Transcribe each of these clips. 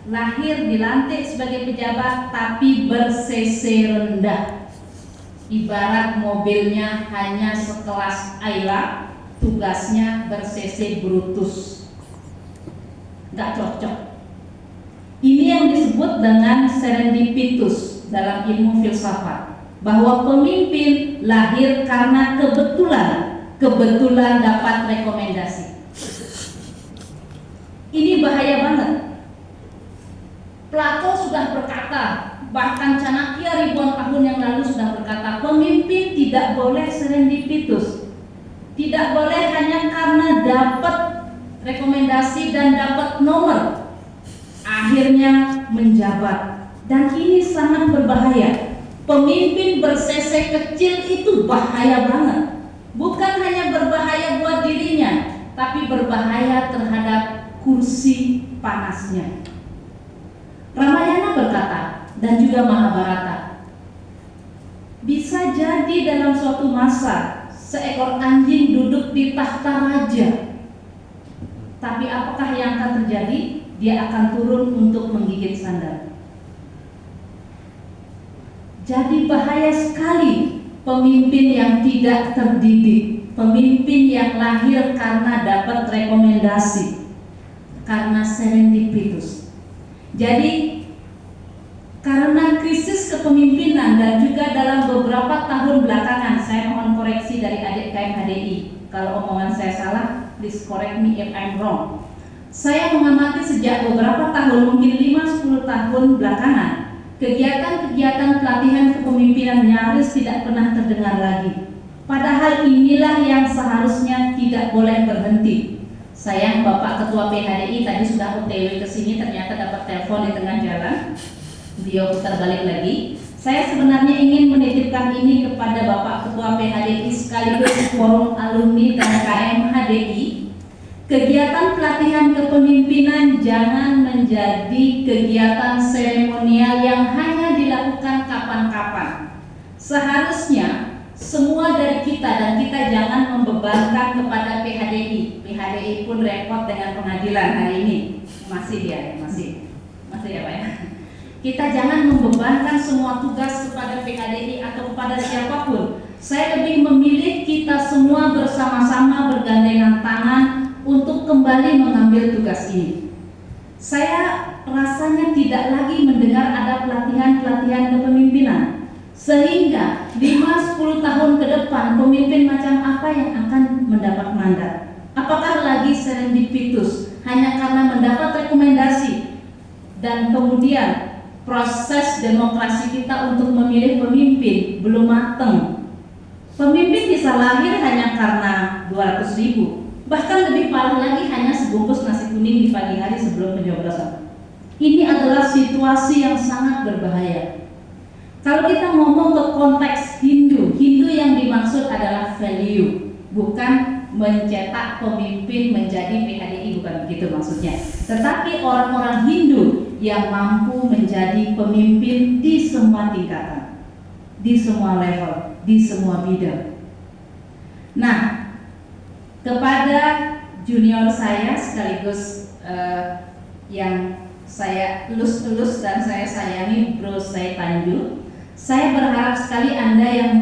lahir dilantik sebagai pejabat tapi ber-cc rendah. Ibarat mobilnya hanya sekelas Ayla, tugasnya ber-cc Brutus. Nggak cocok. Ini yang disebut dengan serendipitous dalam ilmu filsafat, bahwa pemimpin lahir karena kebetulan dapat rekomendasi. Ini bahaya banget. Plato sudah berkata, bahkan Chanakya ribuan tahun yang lalu sudah berkata, pemimpin tidak boleh serendipitous, tidak boleh hanya karena dapat rekomendasi dan dapat nomor akhirnya menjabat. Dan ini sangat berbahaya. Pemimpin ber-cc kecil itu bahaya banget. Bukan hanya berbahaya buat dirinya, tapi berbahaya terhadap kursi panasnya. Ramayana berkata, dan juga Mahabharata, bisa jadi dalam suatu masa seekor anjing duduk di tahta raja, tapi apakah yang akan terjadi? Dia akan turun untuk menggigit sandal. Jadi bahaya sekali pemimpin yang tidak terdidik, pemimpin yang lahir karena dapat rekomendasi, karena serendipitous. Jadi karena krisis kepemimpinan dan juga dalam beberapa tahun belakangan, saya mohon koreksi dari adik KMHDI kalau omongan saya salah, please correct me if I'm wrong. Saya mengamati sejak beberapa tahun, mungkin 5-10 tahun belakangan, kegiatan-kegiatan pelatihan kepemimpinan nyaris tidak pernah terdengar lagi. Padahal inilah yang seharusnya tidak boleh berhenti. Sayang Bapak Ketua PHDI tadi sudah OTW ke sini, ternyata dapat telepon di tengah jalan. Beliau putar balik lagi. Saya sebenarnya ingin menitipkan ini kepada Bapak Ketua PHDI sekaligus forum alumni dan KMHDI. Kegiatan pelatihan kepemimpinan jangan menjadi kegiatan seremonial yang hanya dilakukan kapan-kapan. Seharusnya semua dari kita, dan kita jangan membebankan kepada PHDI. PHDI pun repot dengan pengadilan hari ini. Masih ya Pak ya. Kita jangan membebankan semua tugas kepada PHDI atau kepada siapapun. Saya lebih memilih kita semua bersama-sama bergandengan tangan untuk kembali mengambil tugas ini. Saya rasanya tidak lagi mendengar ada pelatihan-pelatihan kepemimpinan, sehingga 5-10 tahun ke depan pemimpin macam apa yang akan mendapat mandat? Apakah lagi serendipitous hanya karena mendapat rekomendasi dan kemudian proses demokrasi kita untuk memilih pemimpin belum matang? Pemimpin bisa lahir hanya karena 200.000. Bahkan lebih parah lagi, hanya sebungkus nasi kuning di pagi hari sebelum pencoblosan. Ini adalah situasi yang sangat berbahaya. Kalau kita ngomong ke konteks Hindu yang dimaksud adalah value, bukan mencetak pemimpin menjadi PHDI, bukan begitu maksudnya. Tetapi orang-orang Hindu yang mampu menjadi pemimpin di semua tingkatan, di semua level, di semua bidang. Nah, kepada junior saya sekaligus yang saya elus-elus dan saya sayangi, Bro Saya Tanju, saya berharap sekali Anda yang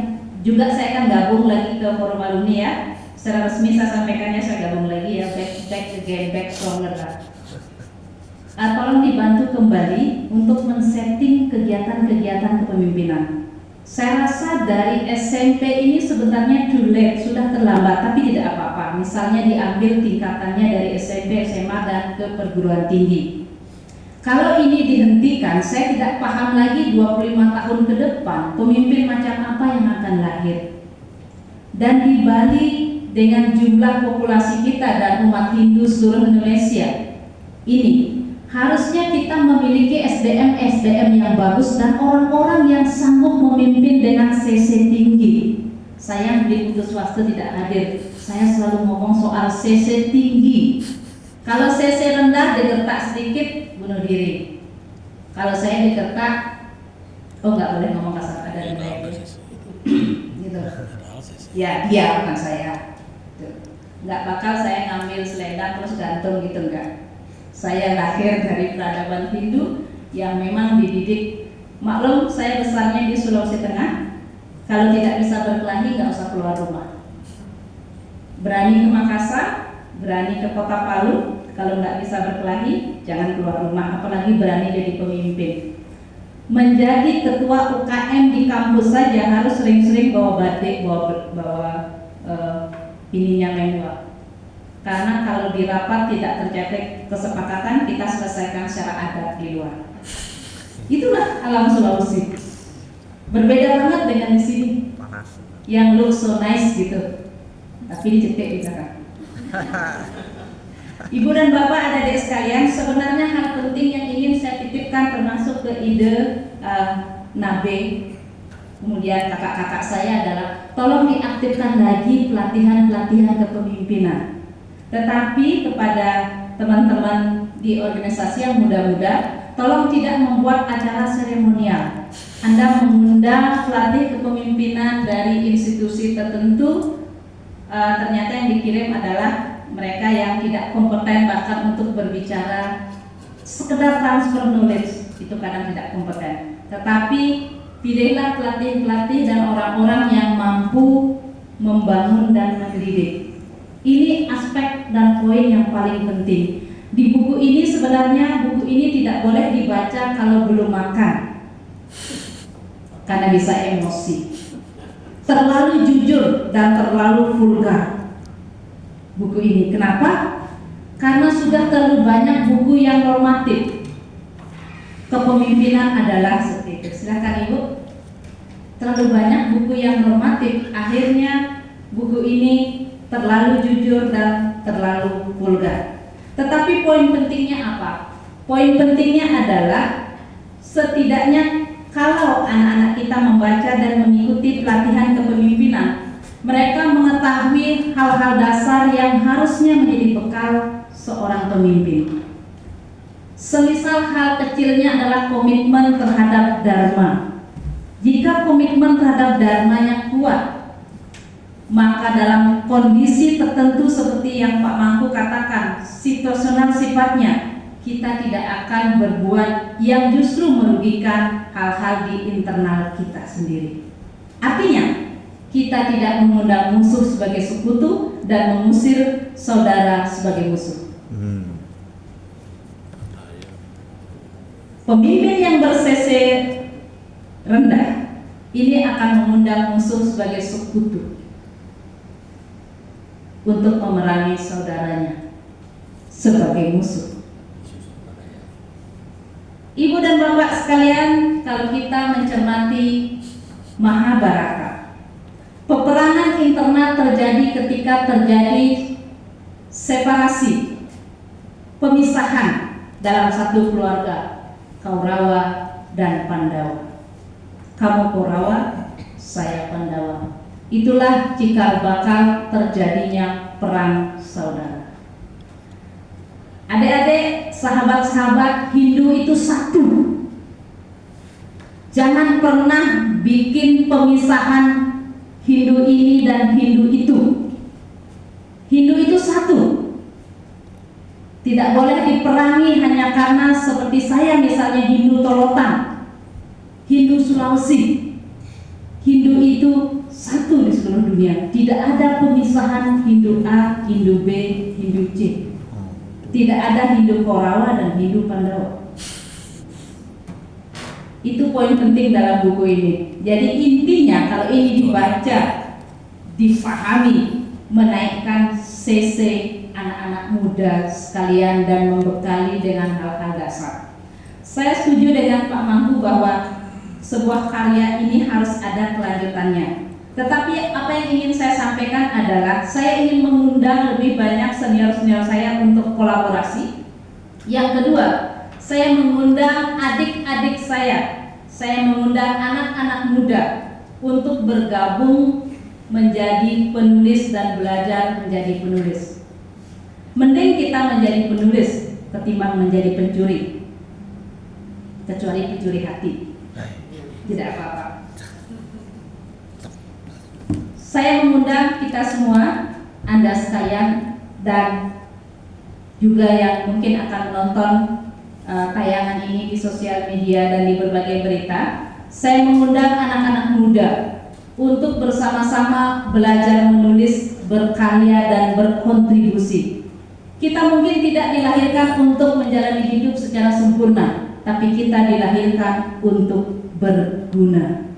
juga saya akan gabung lagi ke forum alumni ya. Secara resmi saya sampaikannya saya gabung lagi ya, back stronger lah. Tolong dibantu kembali untuk men-setting kegiatan-kegiatan kepemimpinan. Saya rasa dari SMP ini sebenarnya too late, sudah terlambat, tapi tidak apa-apa. Misalnya diambil tingkatannya dari SMP, SMA, dan ke perguruan tinggi. Kalau ini dihentikan, saya tidak paham lagi 25 tahun ke depan pemimpin macam apa yang akan lahir. Dan di Bali dengan jumlah populasi kita dan umat Hindu seluruh Indonesia ini, harusnya kita memiliki SDM yang bagus dan orang-orang yang sanggup memimpin dengan CC tinggi. Sayang di Putus Swasta tidak hadir. Saya selalu ngomong soal CC tinggi. Kalau CC rendah, digertak sedikit, bunuh diri. Kalau saya digertak, nggak boleh ngomong kasar, ada yang baik. Gitu. Ya, dia bukan saya. Nggak bakal saya ngambil selendang terus gantung gitu, enggak. Saya lahir dari peradaban Hindu yang memang dididik. Maklum, saya besarnya di Sulawesi Tengah. Kalau tidak bisa berkelahi, nggak usah keluar rumah. Berani ke Makassar, berani ke Kota Palu. Kalau nggak bisa berkelahi, jangan keluar rumah. Apalagi berani jadi pemimpin. Menjadi ketua UKM di kampus saja harus sering-sering bawa batik, bawa ininya manual. Karena kalau di rapat tidak terjadi kesepakatan, kita selesaikan secara adat di luar. Itulah alam Sulawesi. Berbeda banget dengan di sini. Yang look so nice gitu, tapi dicetek di belakang. Ibu dan Bapak, adik-adik sekalian, sebenarnya hal penting yang ingin saya titipkan termasuk ke ide Nabe, kemudian kakak-kakak saya adalah tolong diaktifkan lagi pelatihan-pelatihan kepemimpinan. Tetapi kepada teman-teman di organisasi yang muda-muda, tolong tidak membuat acara seremonial. Anda mengundang pelatih kepemimpinan dari institusi tertentu, ternyata yang dikirim adalah mereka yang tidak kompeten bahkan untuk berbicara sekedar transfer knowledge, itu kadang tidak kompeten. Tetapi pilihlah pelatih-pelatih dan orang-orang yang mampu membangun dan mendidik. Ini aspek dan poin yang paling penting. Di buku ini sebenarnya buku ini tidak boleh dibaca kalau belum makan, karena bisa emosi. Terlalu jujur dan terlalu vulgar buku ini. Kenapa? Karena sudah terlalu banyak buku yang normatif. Kepemimpinan adalah seperti itu. Silakan Ibu. Terlalu banyak buku yang normatif. Akhirnya buku ini terlalu jujur dan terlalu vulgar. Tetapi poin pentingnya apa? Poin pentingnya adalah setidaknya kalau anak-anak kita membaca dan mengikuti pelatihan kepemimpinan, mereka mengetahui hal-hal dasar yang harusnya menjadi bekal seorang pemimpin. Semisal hal kecilnya adalah komitmen terhadap dharma. Jika komitmen terhadap dharmanya kuat, maka dalam kondisi tertentu seperti yang Pak Mangku katakan, situasional sifatnya, kita tidak akan berbuat yang justru merugikan hal-hal di internal kita sendiri. Artinya, kita tidak mengundang musuh sebagai sekutu dan mengusir saudara sebagai musuh. Pemimpin yang ber-cc rendah ini akan mengundang musuh sebagai sekutu untuk memerangi saudaranya sebagai musuh. Ibu dan Bapak sekalian, kalau kita mencermati Mahabharata, peperangan internal terjadi ketika terjadi separasi, pemisahan dalam satu keluarga, Kaurawa dan Pandawa. Kamu Kaurawa, saya Pandawa. Itulah cikal bakal terjadinya perang saudara. Adik-adik, sahabat-sahabat, Hindu itu satu. Jangan pernah bikin pemisahan Hindu ini dan Hindu itu. Hindu itu satu. Tidak boleh diperangi hanya karena seperti saya misalnya Hindu Tolotan, Hindu Sulawesi. Hindu itu satu di seluruh dunia. Tidak ada pemisahan Hindu A, Hindu B, Hindu C. Tidak ada Hindu Kaurawa dan Hindu Pandawa. Itu poin penting dalam buku ini. Jadi intinya kalau ini dibaca, difahami, menaikkan CC anak-anak muda sekalian dan membekali dengan hal-hal dasar. Saya setuju dengan Pak Mangku bahwa sebuah karya ini harus ada kelanjutannya. Tetapi apa yang ingin saya sampaikan adalah saya ingin mengundang lebih banyak senior-senior saya untuk kolaborasi. Yang kedua, saya mengundang adik-adik saya mengundang anak-anak muda untuk bergabung menjadi penulis dan belajar menjadi penulis. Mending kita menjadi penulis ketimbang menjadi pencuri, kecuali pencuri hati. Tidak apa-apa. Saya mengundang kita semua, Anda sekalian, dan juga yang mungkin akan menonton tayangan ini di sosial media dan di berbagai berita. Saya mengundang anak-anak muda untuk bersama-sama belajar menulis, berkarya, dan berkontribusi. Kita mungkin tidak dilahirkan untuk menjalani hidup secara sempurna, tapi kita dilahirkan untuk berguna.